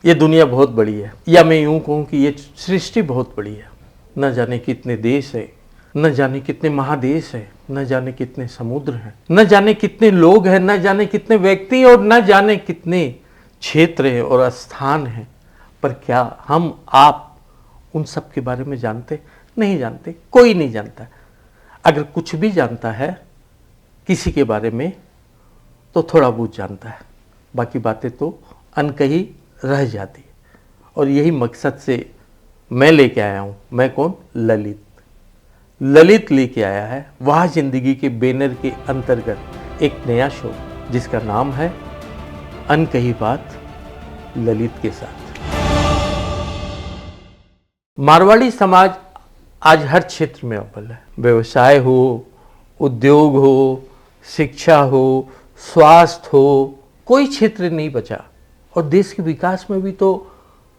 ये दुनिया बहुत बड़ी है, या मैं यूं कहूं कि ये सृष्टि बहुत बड़ी है। न जाने कितने देश है, न जाने कितने महादेश है, न जाने कितने समुद्र हैं, न जाने कितने लोग हैं, न जाने कितने व्यक्ति और न जाने कितने क्षेत्र हैं और स्थान हैं। पर क्या हम आप उन सब के बारे में जानते? नहीं जानते, कोई नहीं जानता। अगर कुछ भी जानता है किसी के बारे में तो थोड़ा बहुत जानता है, बाकी बातें तो अनकही रह जाती है। और यही मकसद से मैं लेके आया हूँ। मैं कौन? ललित लेके आया है वह जिंदगी के बैनर के अंतर्गत एक नया शो, जिसका नाम है अनकही बात ललित के साथ। मारवाड़ी समाज आज हर क्षेत्र में अव्वल है। व्यवसाय हो, उद्योग हो, शिक्षा हो, स्वास्थ्य हो, कोई क्षेत्र नहीं बचा। और देश के विकास में भी तो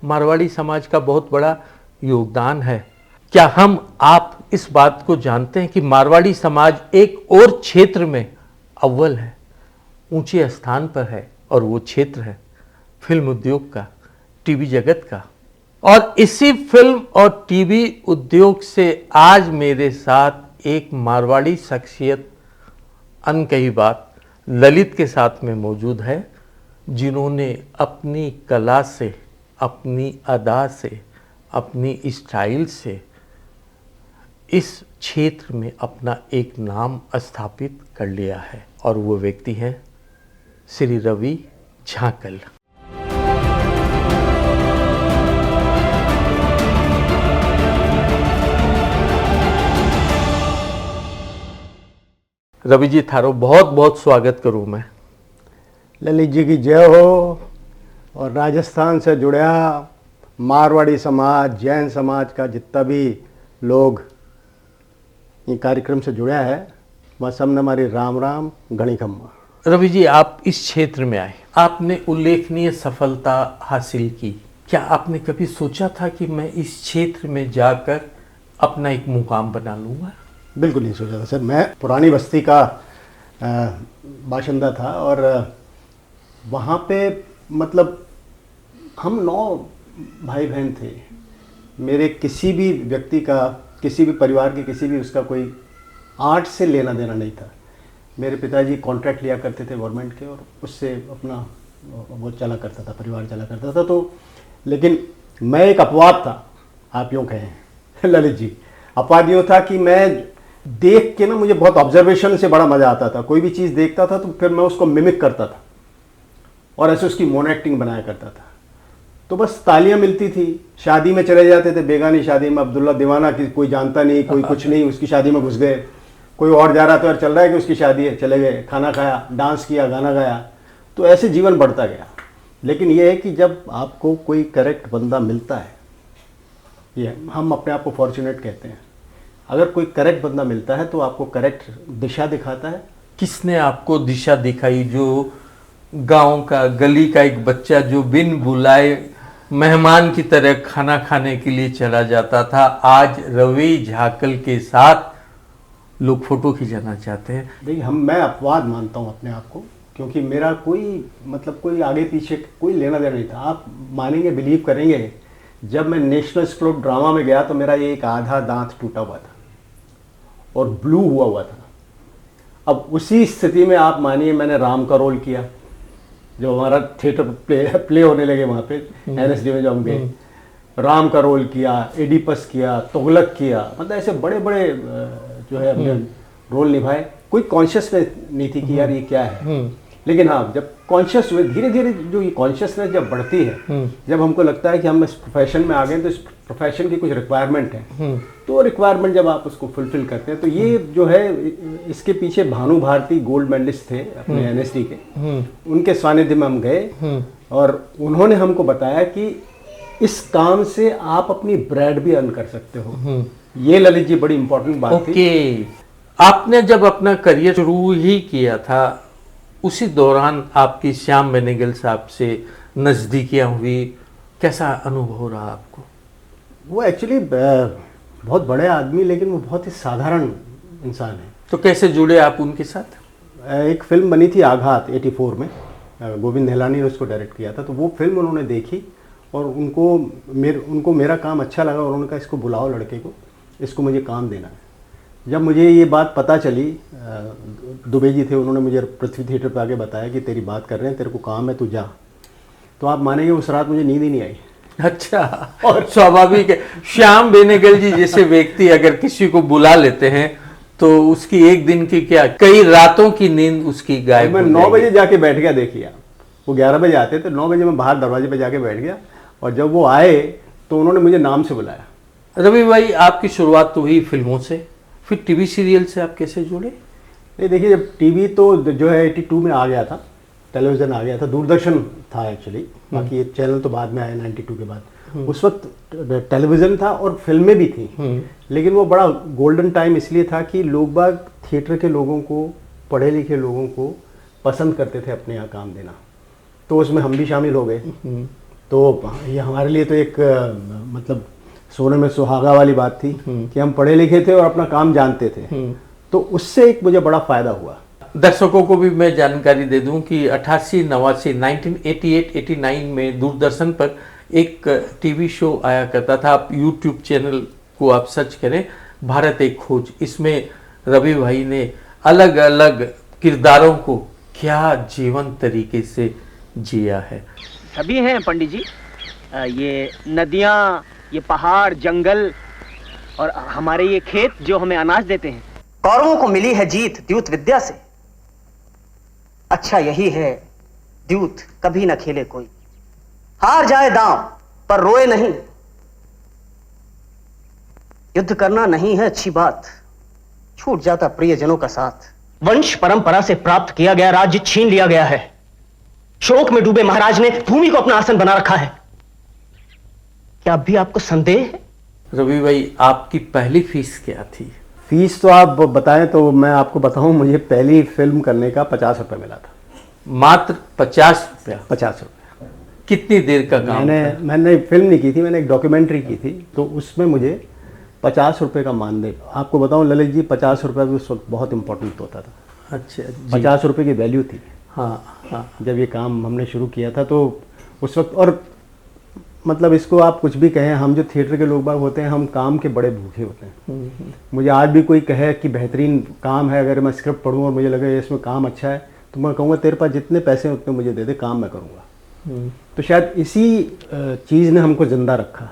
मारवाड़ी समाज का बहुत बड़ा योगदान है। क्या हम आप इस बात को जानते हैं कि मारवाड़ी समाज एक और क्षेत्र में अव्वल है, ऊंचे स्थान पर है, और वो क्षेत्र है फिल्म उद्योग का, टीवी जगत का। और इसी फिल्म और टीवी उद्योग से आज मेरे साथ एक मारवाड़ी शख्सियत अनकही बात ललित के साथ में मौजूद है, जिन्होंने अपनी कला से, अपनी अदा से, अपनी स्टाइल से इस क्षेत्र में अपना एक नाम स्थापित कर लिया है। और वो व्यक्ति हैं श्री रवि झाकल। रवि जी, थारो बहुत बहुत स्वागत करूं मैं। ललित जी की जय हो। और राजस्थान से जुड़ा मारवाड़ी समाज, जैन समाज का जितना भी लोग ये कार्यक्रम से जुड़ा है, वह सब ने हमारी राम राम गणी खम्मा। रवि जी, आप इस क्षेत्र में आए, आपने उल्लेखनीय सफलता हासिल की। क्या आपने कभी सोचा था कि मैं इस क्षेत्र में जाकर अपना एक मुकाम बना लूँगा? बिल्कुल नहीं सोचा था सर। मैं पुरानी बस्ती का बाशिंदा था और वहाँ पे मतलब हम 9 भाई बहन थे। मेरे किसी भी व्यक्ति का, किसी भी परिवार के किसी भी उसका कोई आर्ट से लेना देना नहीं था। मेरे पिताजी कॉन्ट्रैक्ट लिया करते थे गवर्नमेंट के, और उससे अपना वो चला करता था, परिवार चला करता था। तो लेकिन मैं एक अपवाद था, आप यूँ कहें ललित जी। अपवाद यूँ था कि मैं देख के ना, मुझे बहुत ऑब्जर्वेशन से बड़ा मज़ा आता था। कोई भी चीज़ देखता था तो फिर मैं उसको मिमिक करता था और ऐसे उसकी मोनो एक्टिंग बनाया करता था। तो बस तालियां मिलती थी। शादी में चले जाते थे, बेगानी शादी में, अब्दुल्ला दीवाना की कोई जानता नहीं, कोई कुछ नहीं, उसकी शादी में घुस गए। कोई और जा रहा था और चल रहा है कि उसकी शादी है, चले गए, खाना खाया, डांस किया, गाना गाया। तो ऐसे जीवन बढ़ता गया। लेकिन यह है कि जब आपको कोई करेक्ट बंदा मिलता है, ये हम अपने आप को फॉर्चुनेट कहते हैं, अगर कोई करेक्ट बंदा मिलता है तो आपको करेक्ट दिशा दिखाता है। किसने आपको दिशा दिखाई? जो गांव का, गली का एक बच्चा जो बिन बुलाए मेहमान की तरह खाना खाने के लिए चला जाता था, आज रवि झाकल के साथ लोग फोटो खिंचाना चाहते हैं। देखिए, मैं अपवाद मानता हूँ अपने आप को, क्योंकि मेरा कोई आगे पीछे कोई लेना देना नहीं था। आप मानेंगे, बिलीव करेंगे, जब मैं नेशनल स्कूल ऑफ ड्रामा में गया तो मेरा ये एक आधा दांत टूटा हुआ था और ब्लू हुआ था। अब उसी स्थिति में आप मानिए, मैंने राम का रोल किया, जो हमारा थिएटर प्ले होने लगे वहाँ पे NSD में, जो हम गए, राम का रोल किया, एडिपस किया, तुगलक किया। मतलब ऐसे बड़े बड़े जो है हमने रोल निभाए। कोई कॉन्शियसनेस नहीं थी कि यार ये क्या है। लेकिन हाँ, जब कॉन्शियस हुए, धीरे धीरे जो ये कॉन्शियसनेस जब बढ़ती है, जब हमको लगता है कि हम इस प्रोफेशन में आ गए, तो इस प्रोफेशन की कुछ रिक्वायरमेंट है, तो रिक्वायरमेंट जब आप उसको फुलफिल करते हैं, तो ये जो है, इसके पीछे भानु भारती गोल्ड मेडलिस्ट थे अपने NSD के, उनके सानिध्य में हम गए और उन्होंने हमको बताया कि इस काम से आप अपनी ब्रेड भी अर्न कर सकते हो। ये ललित जी बड़ी इंपॉर्टेंट बात थी। आपने जब अपना करियर शुरू ही किया था, उसी दौरान आपकी श्याम बेनेगल साहब से नज़दीकियाँ हुई, कैसा अनुभव हो रहा आपको? वो एक्चुअली बहुत बड़े आदमी, लेकिन वो बहुत ही साधारण इंसान है। तो कैसे जुड़े आप उनके साथ? एक फिल्म बनी थी आघात 84 में, गोविंद निहलानी ने उसको डायरेक्ट किया था। तो वो फिल्म उन्होंने देखी और उनको मेरा काम अच्छा लगा और उनका इसको बुलाओ लड़के को, इसको मुझे काम देना है। जब मुझे ये बात पता चली, दुबे जी थे, उन्होंने मुझे पृथ्वी थिएटर पे आके बताया कि तेरी बात कर रहे हैं, तेरे को काम है, तू जा। तो आप मानेंगे उस रात मुझे नींद ही नहीं आई। अच्छा, और स्वाभाविक है, श्याम बेनेगल जी जैसे व्यक्ति अगर किसी को बुला लेते हैं तो उसकी एक दिन की क्या कई रातों की नींद उसकी गायब मैं हो 9 जाएगी। बजे जाके बैठ गया। देखिए आप, वो 11 बजे आते थे, 9 बजे मैं बाहर दरवाजे पे जाके बैठ गया और जब वो आए तो उन्होंने मुझे नाम से बुलाया। रवि भाई, आपकी शुरुआत तो हुई फिल्मों से, फिर टीवी सीरियल से आप कैसे जुड़े? ये देखिए, जब टीवी तो जो है 82 में आ गया था, टेलीविज़न आ गया था, दूरदर्शन था एक्चुअली, बाकी ये चैनल तो बाद में आया 92 के बाद। उस वक्त टेलीविज़न था और फिल्में भी थी, लेकिन वो बड़ा गोल्डन टाइम इसलिए था कि लोग बाग थिएटर के लोगों को, पढ़े लिखे लोगों को पसंद करते थे अपने यहाँ काम देना, तो उसमें हम भी शामिल हो गए। तो ये हमारे लिए तो एक मतलब सोने में सुहागा वाली बात थी कि हम पढ़े लिखे थे और अपना काम जानते थे, तो उससे एक मुझे बड़ा फ़ायदा हुआ। दर्शकों को भी मैं जानकारी दे दूं कि 88-89 1988-89 में दूरदर्शन पर एक टीवी शो आया करता था। आप यूट्यूब चैनल को आप सर्च करें, भारत एक खोज। इसमें रवि भाई ने अलग अलग किरदारों को क्या जीवंत तरीके से जिया है। सभी हैं पंडित जी, ये नदियाँ, ये पहाड़, जंगल और हमारे ये खेत जो हमें अनाज देते हैं। कौरवों को मिली है जीत द्यूत विद्या से। अच्छा यही है द्यूत कभी न खेले कोई, हार जाए दांव पर रोए नहीं। युद्ध करना नहीं है अच्छी बात, छूट जाता प्रियजनों का साथ। वंश परंपरा से प्राप्त किया गया राज्य छीन लिया गया है। शोक में डूबे महाराज ने भूमि को अपना आसन बना रखा है। क्या अब भी आपको संदेह है? रवि भाई, आपकी पहली फीस क्या थी? फीस तो आप बताएं तो मैं आपको बताऊं, मुझे पहली फिल्म करने का 50 रुपये मिला था। मात्र 50 रुपया? 50 रुपये। कितनी देर का काम? मैंने फिल्म नहीं की थी, मैंने एक डॉक्यूमेंट्री की थी, तो उसमें मुझे 50 रुपये का मानदेय। आपको बताऊं ललित जी, 50 रुपये भी उस वक्त बहुत इंपॉर्टेंट होता था। अच्छा जी। 50 रुपये की वैल्यू थी। हाँ हाँ। जब ये काम हमने शुरू किया था तो उस वक्त, और मतलब इसको आप कुछ भी कहें, हम जो थिएटर के लोग बाग होते हैं, हम काम के बड़े भूखे होते हैं। मुझे आज भी कोई कहे कि बेहतरीन काम है, अगर मैं स्क्रिप्ट पढ़ूँ और मुझे लगे इसमें काम अच्छा है, तो मैं कहूँगा तेरे पास जितने पैसे हैं उतने मुझे दे दे, काम मैं करूँगा। तो शायद इसी चीज़ ने हमको ज़िंदा रखा।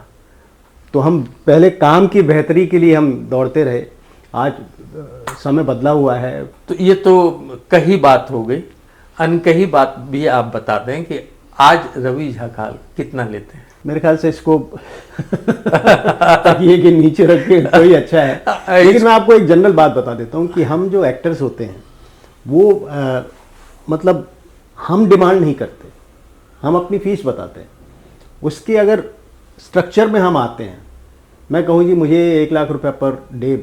तो हम पहले काम की बेहतरी के लिए हम दौड़ते रहे। आज समय बदला हुआ है। तो ये तो कही बात हो गई, अनकही बात भी आप बता दें कि आज रवि झाकाल कितना लेते हैं? मेरे ख्याल से इसको ये कि नीचे रख के तो ही अच्छा है। लेकिन मैं आपको एक जनरल बात बता देता हूँ कि हम जो एक्टर्स होते हैं वो मतलब हम डिमांड नहीं करते, हम अपनी फीस बताते हैं। उसके अगर स्ट्रक्चर में हम आते हैं, मैं कहूँ जी मुझे 1 लाख रुपया पर डे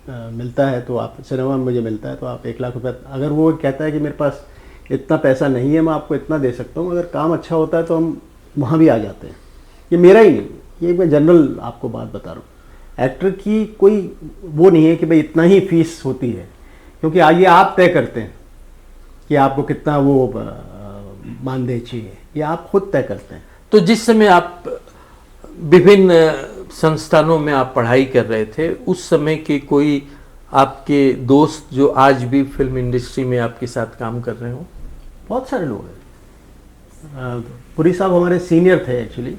मिलता है, तो आप सिनेमा में मुझे मिलता है तो आप 1 लाख रुपया, अगर वो कहता है कि मेरे पास इतना पैसा नहीं है, मैं आपको इतना दे सकता हूँ, अगर काम अच्छा होता है तो हम वहाँ भी आ जाते हैं। ये मेरा ही नहीं, ये मैं जनरल आपको बात बता रहा हूँ। एक्टर की कोई वो नहीं है कि भाई इतना ही फीस होती है, क्योंकि आइए आप तय करते हैं कि आपको कितना वो मानदेय चाहिए, ये आप खुद तय करते हैं। तो जिस समय आप विभिन्न संस्थानों में आप पढ़ाई कर रहे थे, उस समय के कोई आपके दोस्त जो आज भी फिल्म इंडस्ट्री में आपके साथ काम कर रहे हो? बहुत सारे लोग हैं। पुरी साहब हमारे सीनियर थे एक्चुअली।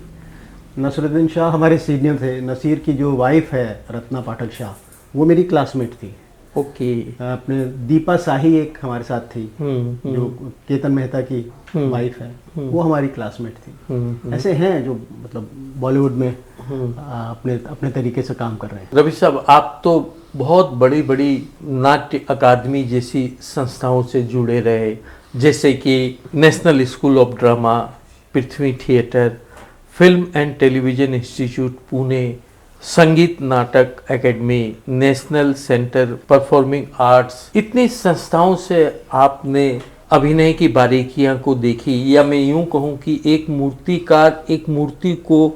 नसरुद्दीन शाह हमारे सीनियर थे। नसीर की जो वाइफ है रत्ना पाठक शाह, वो मेरी क्लासमेट थी। ओके। अपने दीपा शाही एक हमारे साथ थी, जो केतन मेहता की वाइफ है, वो हमारी क्लासमेट थी। ऐसे हैं जो मतलब बॉलीवुड में अपने अपने तरीके से काम कर रहे हैं। रवि साहब, आप तो बहुत बड़ी बड़ी नाट्य अकादमी जैसी संस्थाओं से जुड़े रहे, जैसे कि national school of drama, Prithvi theatre, film and television institute Pune, संगीत नाटक academy, national centre performing arts. इतनी संस्थाओं से आपने अभिनय की बारीकियां को देखी, या मैं यूं कहूं कि एक मूर्तिकार एक मूर्ति को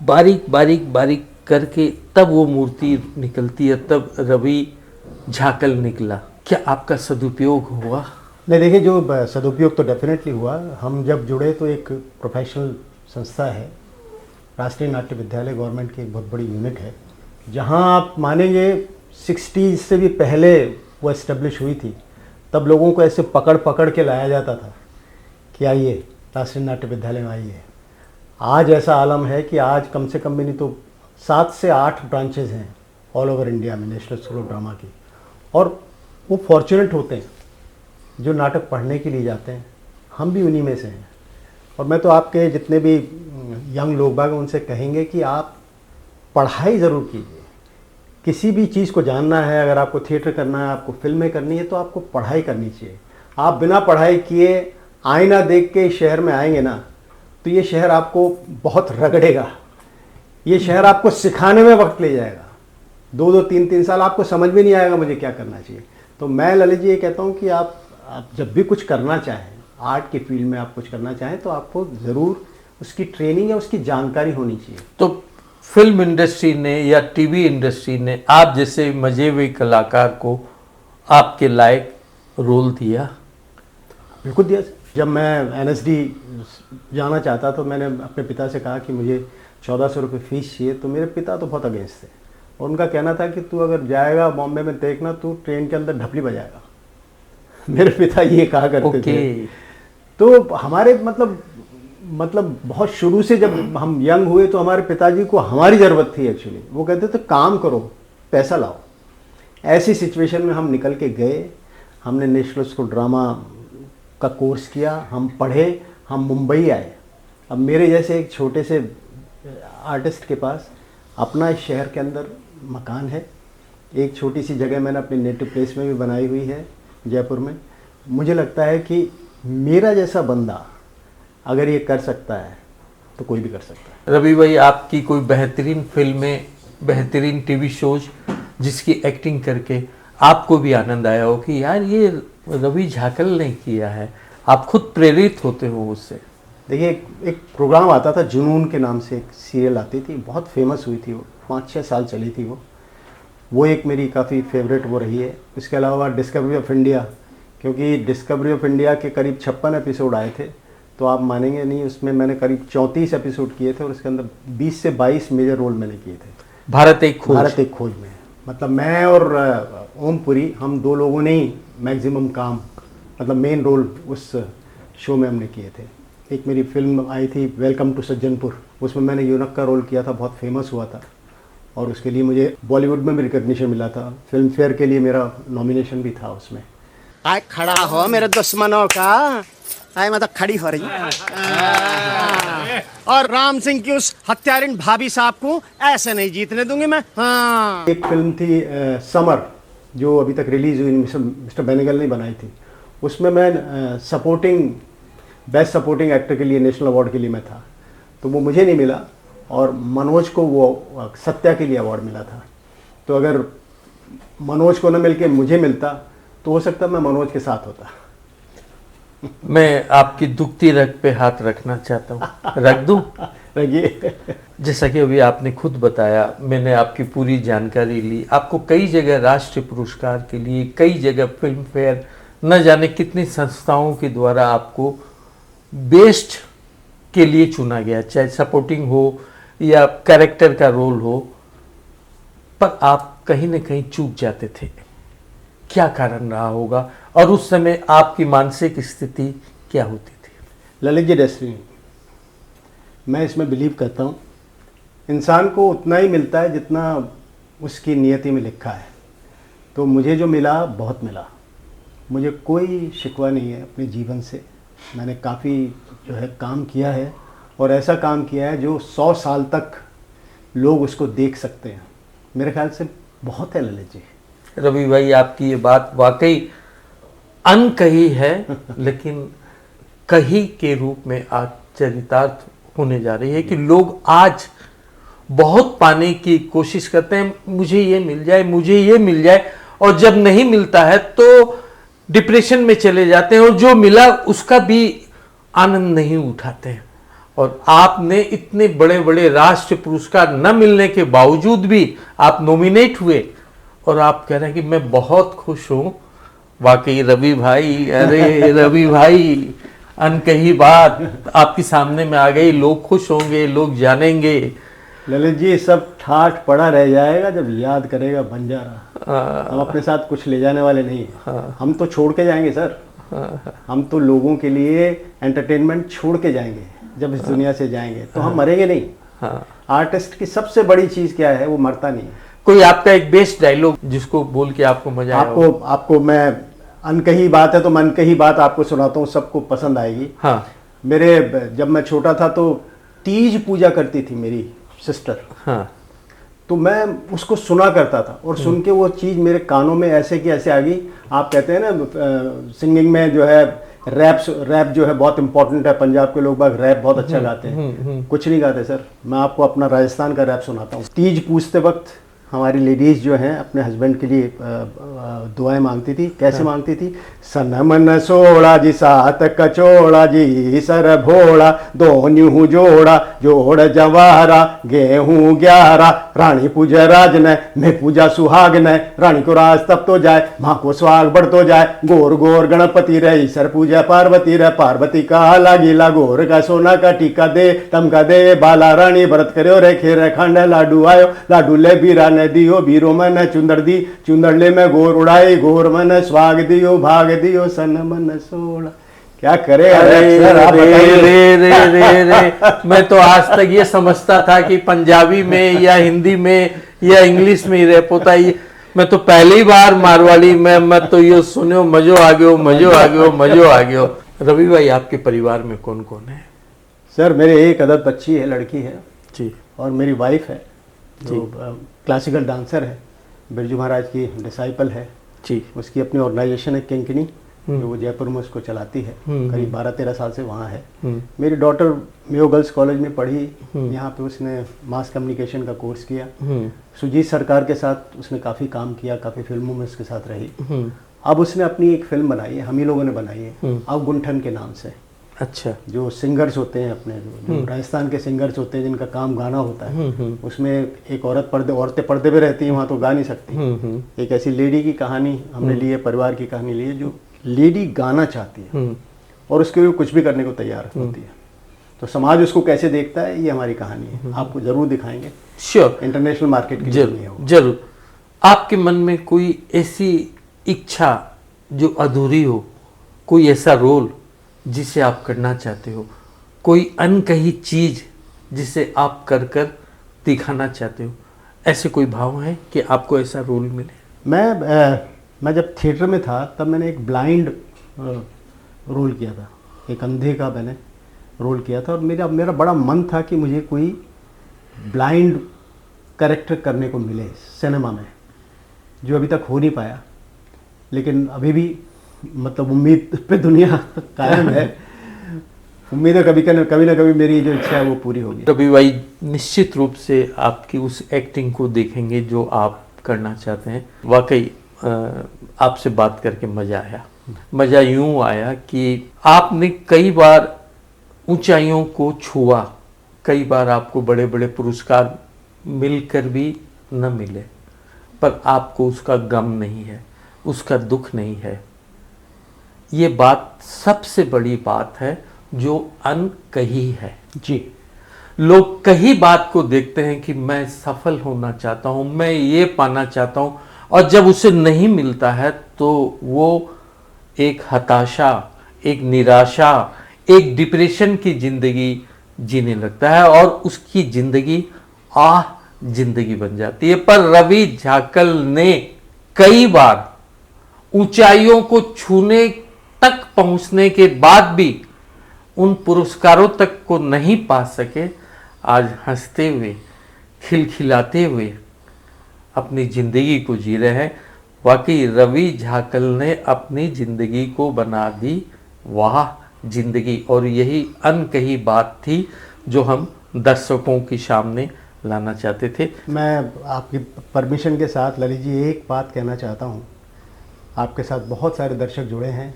बारीक बारीक बारीक करके तब वो मूर्ति निकलती है, तब रवि झाकल निकला। क्या आपका सदुपयोग हुआ? नहीं, देखिए जो सदुपयोग तो डेफिनेटली हुआ। हम जब जुड़े तो एक प्रोफेशनल संस्था है, राष्ट्रीय नाट्य विद्यालय गवर्नमेंट की एक बहुत बड़ी यूनिट है, जहाँ आप मानेंगे 60s से भी पहले वो एस्टेब्लिश हुई थी। तब लोगों को ऐसे पकड़ पकड़ के लाया जाता था कि आइए राष्ट्रीय नाट्य विद्यालय में आइए। आज ऐसा आलम है कि आज कम से कम भी नहीं तो 7 से 8 ब्रांचेज हैं ऑल ओवर इंडिया में नेशनल स्कूल ऑफ ड्रामा की। और वो फॉर्चुनेट होते हैं जो नाटक पढ़ने के लिए जाते हैं, हम भी उन्हीं में से हैं। और मैं तो आपके जितने भी यंग लोग बाग उनसे कहेंगे कि आप पढ़ाई ज़रूर कीजिए। किसी भी चीज़ को जानना है, अगर आपको थिएटर करना है, आपको फिल्में करनी है, तो आपको पढ़ाई करनी चाहिए। आप बिना पढ़ाई किए आईना देख के इस शहर में आएंगे ना, तो ये शहर आपको बहुत रगड़ेगा। ये शहर आपको सिखाने में वक्त ले जाएगा। 2-2, 3-3 साल आपको समझ में नहीं आएगा मुझे क्या करना चाहिए। तो मैं ललित जी ये कहता हूँ कि आप जब भी कुछ करना चाहें, आर्ट के फील्ड में आप कुछ करना चाहें, तो आपको ज़रूर उसकी ट्रेनिंग या उसकी जानकारी होनी चाहिए। तो फिल्म इंडस्ट्री ने या टीवी इंडस्ट्री ने आप जैसे मजे हुए कलाकार को आपके लायक रोल दिया? बिल्कुल दिया। जब मैं NSD जाना चाहता तो मैंने अपने पिता से कहा कि मुझे 1400 रुपये फीस चाहिए, तो मेरे पिता तो बहुत अगेंस्ट थे। और उनका कहना था कि तू अगर जाएगा बॉम्बे में, देखना तू ट्रेन के अंदर ढपली बजाएगा। मेरे पिता ये कहा करते थे। तो हमारे मतलब बहुत शुरू से जब हम यंग हुए तो हमारे पिताजी को हमारी ज़रूरत थी एक्चुअली। वो कहते थे काम करो, पैसा लाओ। ऐसी सिचुएशन में हम निकल के गए। हमने नेशनल स्कूल ड्रामा का कोर्स किया, हम पढ़े, हम मुंबई आए। अब मेरे जैसे एक छोटे से आर्टिस्ट के पास अपना इस शहर के अंदर मकान है। एक छोटी सी जगह मैंने अपने नेटिव प्लेस में भी बनाई हुई है, जयपुर में। मुझे लगता है कि मेरा जैसा बंदा अगर ये कर सकता है तो कोई भी कर सकता है। रवि भाई, आपकी कोई बेहतरीन फिल्में, बेहतरीन टीवी शोज जिसकी एक्टिंग करके आपको भी आनंद आया हो कि यार ये रवि झाकल ने किया है, आप खुद प्रेरित होते हो उससे? देखिए, एक प्रोग्राम आता था जुनून के नाम से, एक सीरियल आती थी, बहुत फेमस हुई थी वो, 5-6 साल चली थी वो एक मेरी काफ़ी फेवरेट वो रही है। इसके अलावा डिस्कवरी ऑफ इंडिया, क्योंकि डिस्कवरी ऑफ इंडिया के करीब 56 एपिसोड आए थे, तो आप मानेंगे नहीं, उसमें मैंने करीब 34 एपिसोड किए थे और उसके अंदर 20 से 22 मेजर रोल मैंने किए थे। भारत एक खोज में मतलब मैं और ओम पुरी, हम 2 लोगों ने ही मैक्सिमम काम, मतलब मेन रोल उस शो में हमने किए थे। एक मेरी फिल्म आई थी वेलकम टू सज्जनपुर, उसमें मैंने यूनक का रोल किया था, बहुत फेमस हुआ था और उसके लिए मुझे बॉलीवुड में भी रिकग्निशन मिला था। फिल्म फेयर के लिए मेरा नॉमिनेशन भी था उसमें। आए खड़ा हो मेरे दुश्मनों का, आए मतलब खड़ी हो रही और राम सिंह की उस हत्यारिन भाभी साहब को ऐसे नहीं जीतने दूंगी मैं। हाँ। एक फिल्म थी समर, जो अभी तक रिलीज हुई, मिस्टर बेनेगल ने बनाई थी। उसमें मैं बेस्ट सपोर्टिंग एक्टर के लिए नेशनल अवार्ड के लिए मैं था, तो वो मुझे नहीं मिला और मनोज को वो सत्या के लिए अवार्ड मिला था। तो अगर मनोज को न मिल के मुझे मिलता तो हो सकता मैं मनोज के साथ होता। मैं आपकी दुखती रग पे हाथ रखना चाहता हूँ, रख दूं? रखिए। जैसा कि अभी आपने खुद बताया, मैंने आपकी पूरी जानकारी ली, आपको कई जगह राष्ट्रीय पुरस्कार के लिए, कई जगह फिल्म फेयर, न जाने कितनी संस्थाओं के द्वारा आपको बेस्ट के लिए चुना गया, चाहे सपोर्टिंग हो या कैरेक्टर का रोल हो, पर आप कहीं न कहीं चूक जाते थे। क्या कारण रहा होगा और उस समय आपकी मानसिक स्थिति क्या होती थी? ललित जी, डेस्टिनी, मैं इसमें बिलीव करता हूँ इंसान को उतना ही मिलता है जितना उसकी नियति में लिखा है। तो मुझे जो मिला बहुत मिला, मुझे कोई शिकवा नहीं है अपने जीवन से। मैंने काफ़ी जो है काम किया है और ऐसा काम किया है जो 100 साल तक लोग उसको देख सकते हैं। मेरे ख्याल से बहुत है ललित जी। रवि भाई, आपकी ये बात वाकई अनकही है लेकिन कही के रूप में आज चरितार्थ होने जा रही है कि लोग आज बहुत पाने की कोशिश करते हैं, मुझे ये मिल जाए, मुझे ये मिल जाए, और जब नहीं मिलता है तो डिप्रेशन में चले जाते हैं और जो मिला उसका भी आनंद नहीं उठाते हैं। और आपने इतने बड़े बड़े राष्ट्रीय पुरस्कार न मिलने के बावजूद भी आप नॉमिनेट हुए और आप कह रहे हैं कि मैं बहुत खुश हूं। वाकई रवि भाई, अरे रवि भाई, अनकही बात आपके सामने में आ गई, लोग खुश होंगे, लोग जानेंगे। ललित जी, सब ठाठ पड़ा रह जाएगा जब याद करेगा बंजारा। हम अपने साथ कुछ ले जाने वाले नहीं हैं। हम तो छोड़ के जाएंगे सर। हम तो लोगों के लिए एंटरटेनमेंट छोड़ के जाएंगे। जब इस दुनिया से जाएंगे तो हम मरेंगे नहीं। आर्टिस्ट की सबसे बड़ी चीज क्या है, वो मरता नहीं है। कोई आपका एक बेस्ट डायलॉग जिसको बोल के आपको मजा आया हो? आपको मैं अनकही बात है तो मैं अनकही बात आपको सुनाता हूँ, सबको पसंद आएगी। हाँ। जब मैं छोटा था तो तीज पूजा करती थी मेरी सिस्टर। हाँ। तो मैं उसको सुना करता था और सुन के वो चीज़ मेरे कानों में ऐसे की ऐसे आ गई। आप कहते हैं ना सिंगिंग में जो है रैप जो है बहुत इंपॉर्टेंट है। पंजाब के लोग बाग रैप बहुत अच्छा गाते हैं। कुछ नहीं गाते सर। मैं आपको अपना राजस्थान का रैप सुनाता हूँ। तीज पूजते वक्त हमारी लेडीज जो हैं अपने हस्बैंड के लिए दुआएं मांगती थी। कैसे मांगती थी? सन मन सोड़ा जी सात कचोड़ा जी सर भोड़ा दोन्यू जोड़ा जोड़ जवारा गेहूं 11 रानी पूजा राज न मैं पूजा सुहाग न रानी को राज तब तो जाए माँ को सुहाग बढ़ तो जाए गोर गोर गणपति रही सर पूजा पार्वती रह पार्वती का लागिला गोर का सोना का टीका दे तम का दे बाला रानी भरत करो रे खेर खंड लाडू आयो लाडू ले बीरा दियो बीरो मन चुंदर दी चुंदर ले में गोर उड़ाई गोर मन स्वाग दियो भाग दियो सन मन सोड़ा। क्या करे सर आप रे। मैं तो आज तक ये समझता था कि पंजाबी में या हिंदी में या इंग्लिश में ही रैप होता है। मैं तो पहली बार मारवाड़ी में मैं तो ये सुनो मजो आ गयो मजो आ गयो मजो आ गयो। रवि भाई, आपके परिवार में कौन कौन है? सर मेरे एक अदद बच्ची है, लड़की है जी, और मेरी वाइफ है जो क्लासिकल डांसर है, बिरजू महाराज की डिसाइपल है जी। उसकी अपनी ऑर्गेनाइजेशन है किंकिनी, जो वो जयपुर में उसको चलाती है। करीब 12-13 साल से वहाँ है। मेरी डॉटर मेयो गर्ल्स कॉलेज में पढ़ी। यहाँ पे उसने मास कम्युनिकेशन का कोर्स किया। सुजीत सरकार के साथ उसने काफ़ी काम किया, काफ़ी फिल्मों में उसके साथ रही। अब उसने अपनी एक फिल्म बनाई है, हम ही लोगों ने बनाई है, अब गुंठन के नाम से। अच्छा। जो सिंगर्स होते हैं अपने जो राजस्थान के सिंगर्स होते हैं जिनका काम गाना होता है, उसमें एक औरतें पर्दे पे रहती हैं, वहाँ तो गा नहीं सकती। एक ऐसी लेडी की कहानी हमने ली है, परिवार की कहानी ली है, जो लेडी गाना चाहती है और उसके लिए कुछ भी करने को तैयार होती है। तो समाज उसको कैसे देखता है, ये हमारी कहानी है। आपको जरूर दिखाएंगे। श्योर। इंटरनेशनल मार्केट की जरूर है वो। जरूर। आपके मन में कोई ऐसी इच्छा जो अधूरी हो, कोई ऐसा रोल जिसे आप करना चाहते हो, कोई अनकही चीज जिसे आप कर कर दिखाना चाहते हो, ऐसे कोई भाव है कि आपको ऐसा रोल मिले? मैं जब थिएटर में था तब मैंने एक ब्लाइंड रोल किया था, एक अंधे का मैंने रोल किया था। और मेरा बड़ा मन था कि मुझे कोई ब्लाइंड कैरेक्टर करने को मिले सिनेमा में, जो अभी तक हो नहीं पाया। लेकिन अभी भी मतलब उम्मीद पे दुनिया कायम है। उम्मीद है कभी ना कभी मेरी जो इच्छा है वो पूरी होगी। रवि भाई, निश्चित रूप से आपकी उस एक्टिंग को देखेंगे जो आप करना चाहते हैं। वाकई आपसे बात करके मज़ा आया। मज़ा यूँ आया कि आपने कई बार ऊंचाइयों को छुआ, कई बार आपको बड़े बड़े पुरस्कार मिलकर भी न मिले, पर आपको उसका गम नहीं है, उसका दुख नहीं है। ये बात सबसे बड़ी बात है जो अनकही है। जी। लोग कही बात को देखते हैं कि मैं सफल होना चाहता हूं, मैं ये पाना चाहता हूं, और जब उसे नहीं मिलता है तो वो एक हताशा, एक निराशा, एक डिप्रेशन की जिंदगी जीने लगता है और उसकी जिंदगी जिंदगी बन जाती है। पर रवि झाकल ने कई बार ऊंचाइयों को छूने तक पहुंचने के बाद भी उन पुरस्कारों तक को नहीं पा सके, आज हंसते हुए, खिलखिलाते हुए अपनी जिंदगी को जी रहे हैं। वाकई रवि झाकल ने अपनी जिंदगी को बना दी वाह जिंदगी, और यही अनकही बात थी जो हम दर्शकों के सामने लाना चाहते थे। मैं आपकी परमिशन के साथ ललित जी एक बात कहना चाहता हूँ। आपके साथ बहुत सारे दर्शक जुड़े हैं।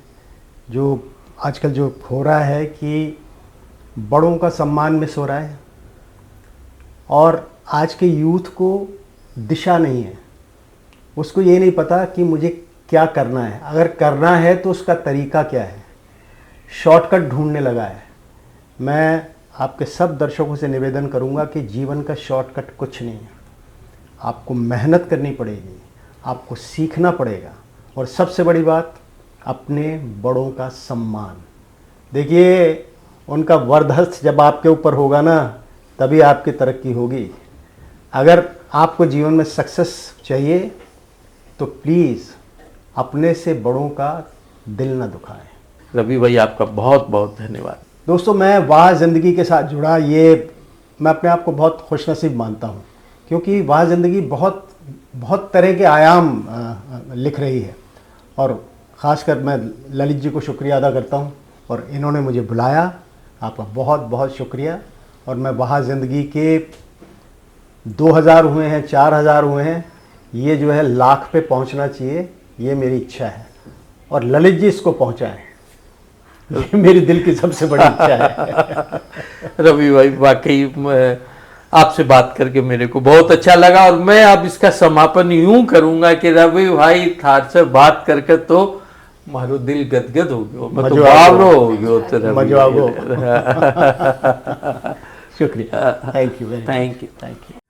जो आजकल जो हो रहा है कि बड़ों का सम्मान मिस हो रहा है और आज के यूथ को दिशा नहीं है। उसको ये नहीं पता कि मुझे क्या करना है, अगर करना है तो उसका तरीका क्या है। शॉर्टकट ढूंढने लगा है। मैं आपके सब दर्शकों से निवेदन करूंगा कि जीवन का शॉर्टकट कुछ नहीं है। आपको मेहनत करनी पड़ेगी, आपको सीखना पड़ेगा, और सबसे बड़ी बात, अपने बड़ों का सम्मान। देखिए, उनका वरदहस्त जब आपके ऊपर होगा ना, तभी आपकी तरक्की होगी। अगर आपको जीवन में सक्सेस चाहिए तो प्लीज़ अपने से बड़ों का दिल ना दुखाएं। रवि भाई, आपका बहुत बहुत धन्यवाद। दोस्तों, मैं वाह ज़िंदगी के साथ जुड़ा, ये मैं अपने आप को बहुत खुशनसीब मानता हूँ, क्योंकि वाह ज़िंदगी बहुत बहुत तरह के आयाम लिख रही है। और ख़ासकर मैं ललित जी को शुक्रिया अदा करता हूँ, और इन्होंने मुझे बुलाया, आपका बहुत बहुत शुक्रिया। और मैं वाह ज़िंदगी के 2000 हुए हैं, 4000 हुए हैं, ये जो है लाख पे पहुँचना चाहिए, ये मेरी इच्छा है। और ललित जी इसको पहुँचाएँ, ये मेरी दिल की सबसे बड़ी इच्छा है। रवि भाई, वाकई आपसे बात करके मेरे को बहुत अच्छा लगा, और मैं अब इसका समापन यूं करूंगा कि रवि भाई थार से बात करके तो मारो दिल गदगद हो गयो, मैं तो बावलो हो गयो तो रवि। मजा आ गयो। शुक्रिया, थैंक यू, थैंक यू।